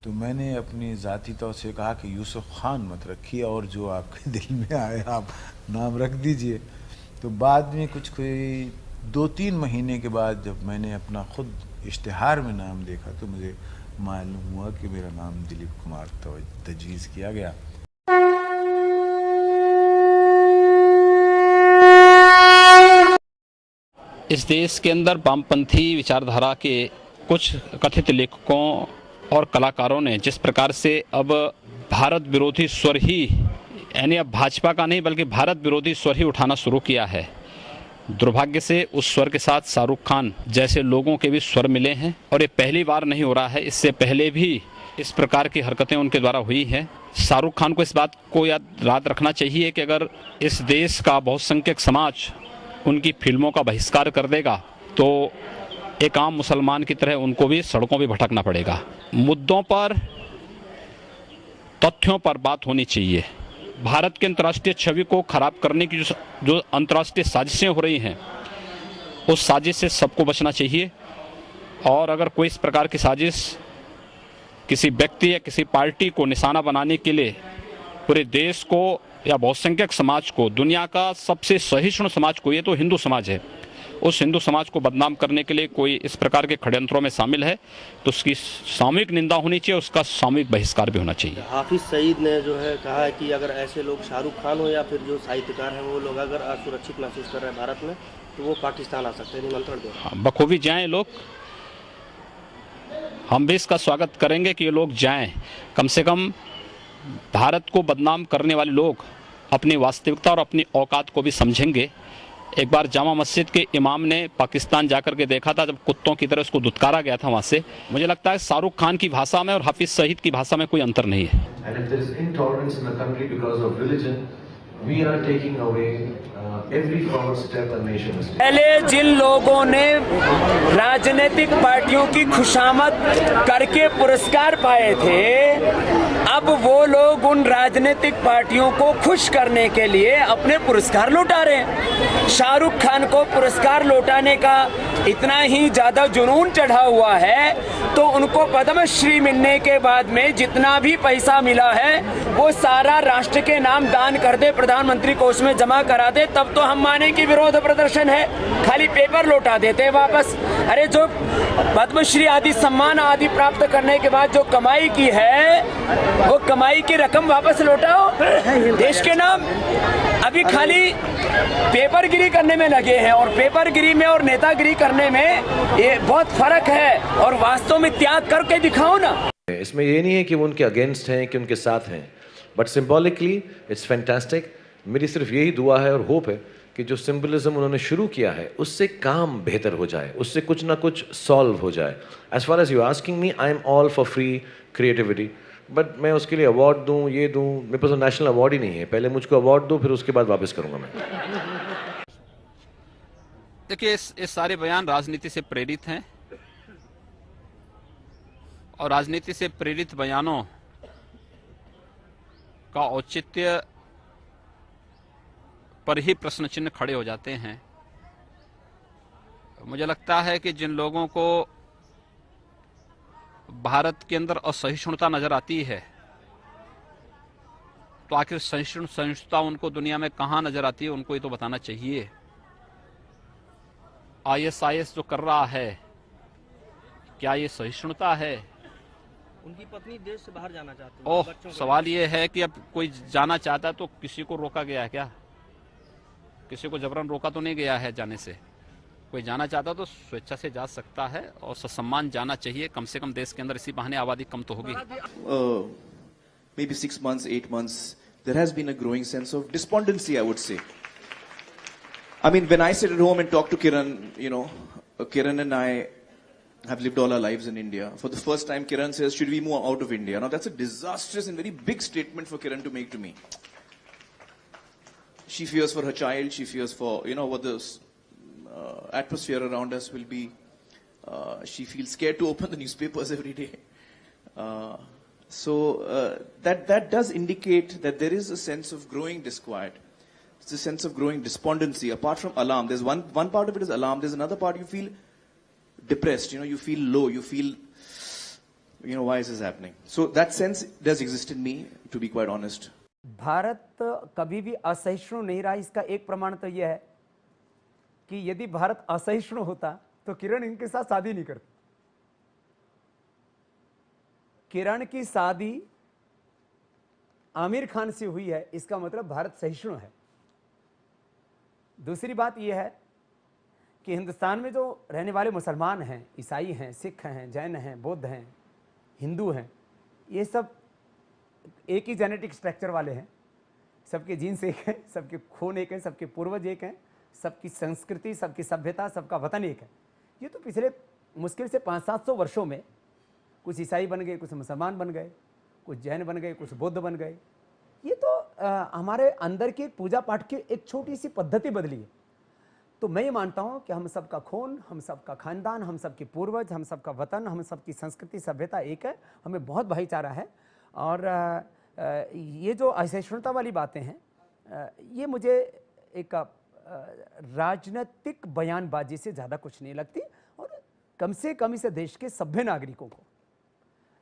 तो मैंने अपनी ज़ाती तौर से कहा कि यूसुफ खान मत रखिए, और जो आपके दिल में आए आप नाम रख दीजिए। तो बाद में कुछ कोई 2-3 महीने के बाद जब मैंने अपना खुद इश्तिहार में नाम देखा तो मुझे मालूम हुआ कि मेरा नाम दिलीप कुमार तजवीज़ किया गया। इस देश के अंदर वामपंथी विचारधारा के कुछ कथित लेखकों और कलाकारों ने जिस प्रकार से अब भारत विरोधी स्वर ही, यानी अब भाजपा का नहीं बल्कि भारत विरोधी स्वर ही उठाना शुरू किया है, दुर्भाग्य से उस स्वर के साथ शाहरुख खान जैसे लोगों के भी स्वर मिले हैं। और ये पहली बार नहीं हो रहा है, इससे पहले भी इस प्रकार की हरकतें उनके द्वारा हुई हैं। शाहरुख खान को इस बात को याद रखना चाहिए कि अगर इस देश का बहुसंख्यक समाज उनकी फिल्मों का बहिष्कार कर देगा तो एक आम मुसलमान की तरह उनको भी सड़कों पर भटकना पड़ेगा। मुद्दों पर, तथ्यों पर बात होनी चाहिए। भारत के अंतर्राष्ट्रीय छवि को खराब करने की जो अंतर्राष्ट्रीय साजिशें हो रही हैं, उस साजिश से सबको बचना चाहिए। और अगर कोई इस प्रकार की साजिश किसी व्यक्ति या किसी पार्टी को निशाना बनाने के लिए पूरे देश को या बहुसंख्यक समाज को, दुनिया का सबसे सहिष्णु समाज को, ये तो हिंदू समाज है, उस हिंदू समाज को बदनाम करने के लिए कोई इस प्रकार के षड्यंत्रों में शामिल है तो उसकी सामूहिक निंदा होनी चाहिए, उसका सामूहिक बहिष्कार भी होना चाहिए। हाफिज सईद ने जो है कहा है कि अगर ऐसे लोग शाहरुख खान हो या फिर जो साहित्यकार हैं वो लोग अगर असुरक्षित महसूस कर रहे हैं भारत में तो वो पाकिस्तान आ सकते हैं, निमंत्रण दे रहे हैं। बखूबी जाएं लोग, हम भी इसका स्वागत करेंगे कि ये लोग जाएं। कम से कम भारत को बदनाम करने वाले लोग अपनी वास्तविकता और अपनी औकात को भी समझेंगे। एक बार जामा मस्जिद के इमाम ने पाकिस्तान जाकर के देखा था, जब कुत्तों की तरह उसको दुत्कारा गया था वहाँ से। मुझे लगता है शाहरुख खान की भाषा में और हाफिज सईद की भाषा में कोई अंतर नहीं है। पहले जिन लोगों ने राजनीतिक पार्टियों की खुशामद करके पुरस्कार पाए थे, अब वो लोग उन राजनीतिक पार्टियों को खुश करने के लिए अपने पुरस्कार लौटा रहे हैं। शाहरुख खान को पुरस्कार लौटाने का इतना ही ज्यादा जुनून चढ़ा हुआ है तो उनको पद्मश्री मिलने के बाद में जितना भी पैसा मिला है वो सारा राष्ट्र के नाम दान कर दे, प्रधानमंत्री कोष में जमा करा दे, तब तो हम माने कि विरोध प्रदर्शन है। खाली पेपर लौटा देते वापस। अरे जो पद्मश्री आदि सम्मान आदि प्राप्त करने के बाद जो कमाई की है वो कमाई की रकम वापस लौटाओ देश के नाम। अभी खाली पेपरगिरी करने में लगे हैं, और पेपरगिरी में और नेतागिरी करने में ये बहुत फर्क है, और वास्तव में त्याग करके दिखाओ ना। इसमें ये नहीं है कि वो उनके अगेंस्ट हैं कि उनके साथ हैं, बट सिंबॉलिकली इट्स फैंटास्टिक। मेरी सिर्फ यही दुआ है और होप है कि जो सिंबलिज्म उन्होंने शुरू किया है उससे काम बेहतर हो जाए, उससे कुछ ना कुछ सॉल्व हो जाए। As far as you asking me, I am all for free creativity, but मैं उसके लिए अवार्ड दूं, ये दूं, मेरे पास नेशनल अवार्ड ही नहीं है। पहले मुझको अवार्ड दो, फिर उसके बाद वापस करूंगा मैं। देखिए, इस सारे बयान राजनीति से प्रेरित हैं, और राजनीति से प्रेरित बयानों का औचित्य पर ही प्रश्न चिन्ह खड़े हो जाते हैं। मुझे लगता है कि जिन लोगों को भारत के अंदर असहिष्णुता नजर आती है तो आखिर सहिष्णुता उनको दुनिया में कहां नजर आती है, उनको ये तो बताना चाहिए। आईएसआईएस जो कर रहा है, क्या ये सहिष्णुता है? उनकी पत्नी देश से बाहर जाना चाहती है। ओह, सवाल ये है कि अब कोई जाना चाहता है तो किसी को रोका गया है क्या? किसी को जबरन रोका तो नहीं गया है जाने से। कोई जाना चाहता तो स्वेच्छा से जा सकता है, और ससम्मान जाना चाहिए। कम से कम देश के अंदर इसी बहाने आबादी कम तो होगी। Maybe 6 months, 8 months, there has been a growing sense of despondency, I would say. I mean, when I sit at home and talk to Kiran, you know, Kiran and I have lived all our lives in India. For the first time, Kiran says, should we move out of India? Now, that's a disastrous and very big statement for Kiran to make to me. She fears for her child. She fears for, you know, what the atmosphere around us will be. She feels scared to open the newspapers every day. So that does indicate that there is a sense of growing disquiet. It's a sense of growing despondency. Apart from alarm, there's one part of it is alarm. There's another part you feel depressed. You know, you feel low. You feel you know, why is this happening? So that sense does exist in me, to be quite honest. Bharat कभी भी असहिष्णु नहीं रहा। इसका एक प्रमाण तो यह है कि यदि भारत असहिष्णु होता तो किरण इनके साथ शादी नहीं करती। किरण की शादी आमिर खान से हुई है, इसका मतलब भारत सहिष्णु है। दूसरी बात यह है कि हिंदुस्तान में जो रहने वाले मुसलमान हैं, ईसाई हैं, सिख हैं, जैन हैं, बौद्ध हैं, हिंदू हैं, ये सब एक ही जेनेटिक स्ट्रक्चर वाले हैं। सबके जीन्स एक हैं, सबके खून एक हैं, सबके पूर्वज एक हैं, सबकी संस्कृति, सबकी सभ्यता, सबका वतन एक है। ये तो पिछले मुश्किल से 500-700 वर्षों में कुछ ईसाई बन गए, कुछ मुसलमान बन गए, कुछ जैन बन गए, कुछ बौद्ध बन गए। ये तो हमारे अंदर की पूजा पाठ की एक छोटी सी पद्धति बदली है। तो मैं ये मानता हूँ कि हम सबका खून, हम सबका खानदान, हम सबके पूर्वज, हम सबका वतन, हम सबकी संस्कृति सभ्यता एक है। हमें बहुत भाईचारा है। और ये जो असहिष्णुता वाली बातें हैं, ये मुझे एक राजनीतिक बयानबाजी से ज़्यादा कुछ नहीं लगती। और कम से कम इस देश के सभ्य नागरिकों को,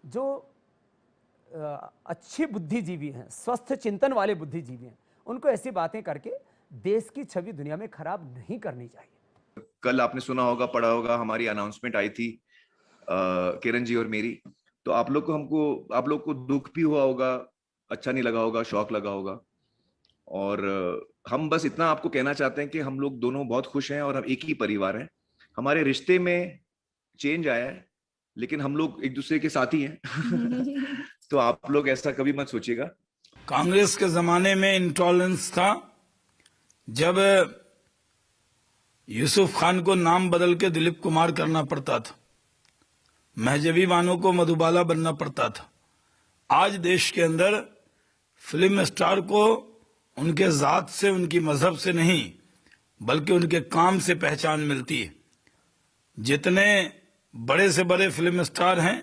जो अच्छे बुद्धिजीवी हैं, स्वस्थ चिंतन वाले बुद्धिजीवी हैं, उनको ऐसी बातें करके देश की छवि दुनिया में खराब नहीं करनी चाहिए। कल आपने सुना होगा, पढ़ा होगा, हमारी अनाउंसमेंट आई थी किरण जी और मेरी। तो आप लोग को दुख भी हुआ होगा, अच्छा नहीं लगा होगा, शौक लगा होगा। और हम बस इतना आपको कहना चाहते हैं कि हम लोग दोनों बहुत खुश हैं और हम एक ही परिवार हैं। हमारे रिश्ते में चेंज आया है, लेकिन हम लोग एक दूसरे के साथी हैं। तो आप लोग ऐसा कभी मत सोचिएगा। कांग्रेस के जमाने में इंटॉलरेंस था, जब यूसुफ खान को नाम बदल के दिलीप कुमार करना पड़ता था, महजबी वालों को मधुबाला बनना पड़ता था। आज देश के अंदर फिल्म स्टार को उनके जात से, उनकी मजहब से नहीं, बल्कि उनके काम से पहचान मिलती है। जितने बड़े से बड़े फिल्म स्टार हैं,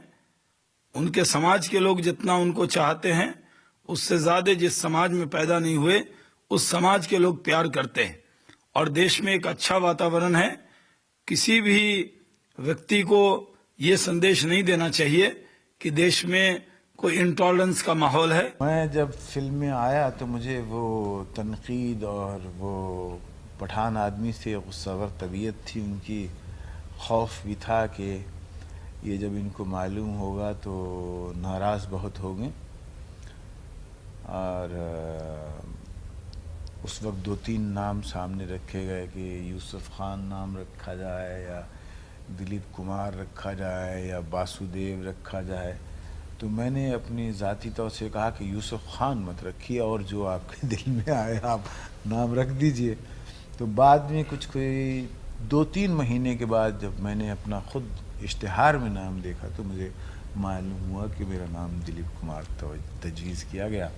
उनके समाज के लोग जितना उनको चाहते हैं, उससे ज्यादा जिस समाज में पैदा नहीं हुए उस समाज के लोग प्यार करते हैं। और देश में एक अच्छा वातावरण है। किसी भी व्यक्ति को ये संदेश नहीं देना चाहिए कि देश में कोई इंटॉलरेंस का माहौल है। मैं जब फिल्म में आया तो मुझे वो तनकीद और वो पठान आदमी से गुस्सावर तबीयत थी उनकी, खौफ भी था कि ये जब इनको मालूम होगा तो नाराज़ बहुत होंगे। और उस वक्त 2-3 नाम सामने रखे गए कि यूसुफ खान नाम रखा जाए या दिलीप कुमार रखा जाए या वासुदेव रखा जाए। तो मैंने अपनी ज़ाती तौर से कहा कि यूसुफ खान मत रखिए और जो आपके दिल में आए आप नाम रख दीजिए। तो बाद में कुछ कोई 2-3 महीने के बाद जब मैंने अपना खुद इश्तिहार में नाम देखा तो मुझे मालूम हुआ कि मेरा नाम दिलीप कुमार तजवीज़ किया गया।